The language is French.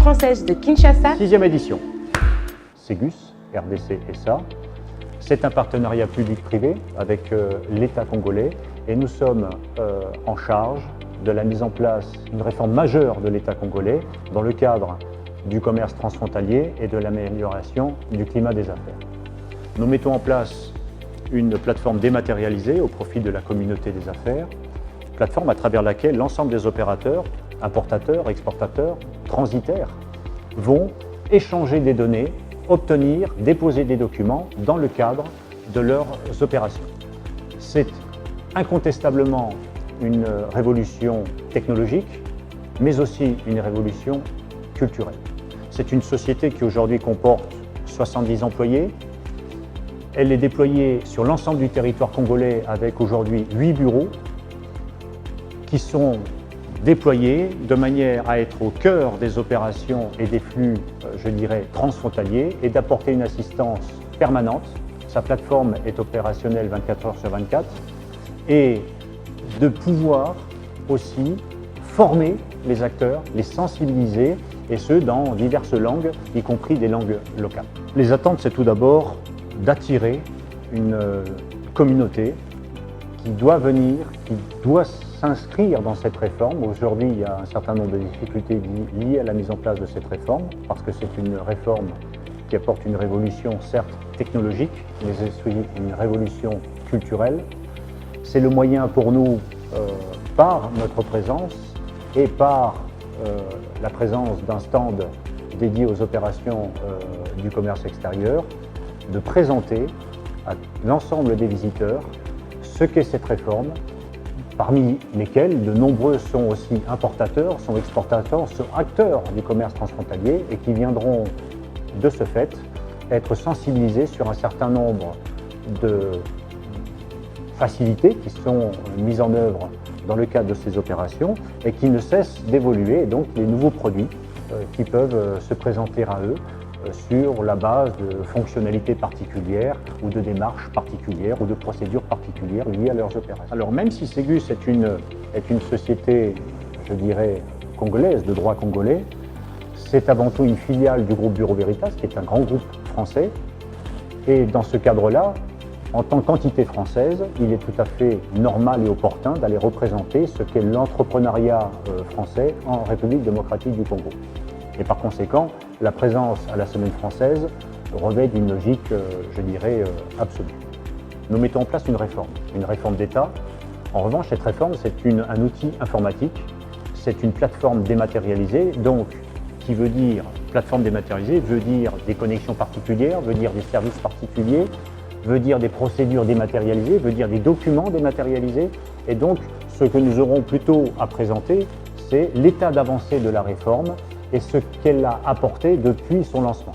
française de Kinshasa. 6e édition. Ségus, RDC SA. C'est un partenariat public-privé avec l'État congolais et nous sommes en charge de la mise en place d'une réforme majeure de l'État congolais dans le cadre du commerce transfrontalier et de l'amélioration du climat des affaires. Nous mettons en place une plateforme dématérialisée au profit de la communauté des affaires, plateforme à travers laquelle l'ensemble des opérateurs, importateurs, exportateurs, transitaires, vont échanger des données, obtenir, déposer des documents dans le cadre de leurs opérations. C'est incontestablement une révolution technologique, mais aussi une révolution culturelle. C'est une société qui aujourd'hui comporte 70 employés. Elle est déployée sur l'ensemble du territoire congolais avec aujourd'hui 8 bureaux qui sont déployés de manière à être au cœur des opérations et des flux, je dirais, transfrontaliers et d'apporter une assistance permanente. Sa plateforme est opérationnelle 24 heures sur 24 et de pouvoir aussi former les acteurs, les sensibiliser et ce dans diverses langues, y compris des langues locales. Les attentes, c'est tout d'abord d'attirer une communauté qui doit venir, qui doit s'inscrire dans cette réforme. Aujourd'hui, il y a un certain nombre de difficultés liées à la mise en place de cette réforme, parce que c'est une réforme qui apporte une révolution, certes technologique, mais aussi une révolution culturelle. C'est le moyen pour nous, par notre présence et par la présence d'un stand dédié aux opérations du commerce extérieur, de présenter à l'ensemble des visiteurs ce qu'est cette réforme, parmi lesquels de nombreux sont aussi importateurs, sont exportateurs, sont acteurs du commerce transfrontalier et qui viendront de ce fait être sensibilisés sur un certain nombre de facilités qui sont mises en œuvre dans le cadre de ces opérations et qui ne cessent d'évoluer, et donc les nouveaux produits qui peuvent se présenter à eux sur la base de fonctionnalités particulières ou de démarches particulières ou de procédures particulières liées à leurs opérations. Alors même si Ségus est une société, je dirais, congolaise, de droit congolais, c'est avant tout une filiale du groupe Bureau Veritas, qui est un grand groupe français. Et dans ce cadre-là, en tant qu'entité française, il est tout à fait normal et opportun d'aller représenter ce qu'est l'entrepreneuriat français en République démocratique du Congo. Et par conséquent, la présence à la Semaine française revêt d'une logique, je dirais, absolue. Nous mettons en place une réforme d'État. En revanche, cette réforme, c'est un outil informatique, c'est une plateforme dématérialisée, donc qui veut dire, plateforme dématérialisée, veut dire des connexions particulières, veut dire des services particuliers, veut dire des procédures dématérialisées, veut dire des documents dématérialisés. Et donc, ce que nous aurons plutôt à présenter, c'est l'état d'avancée de la réforme et ce qu'elle a apporté depuis son lancement.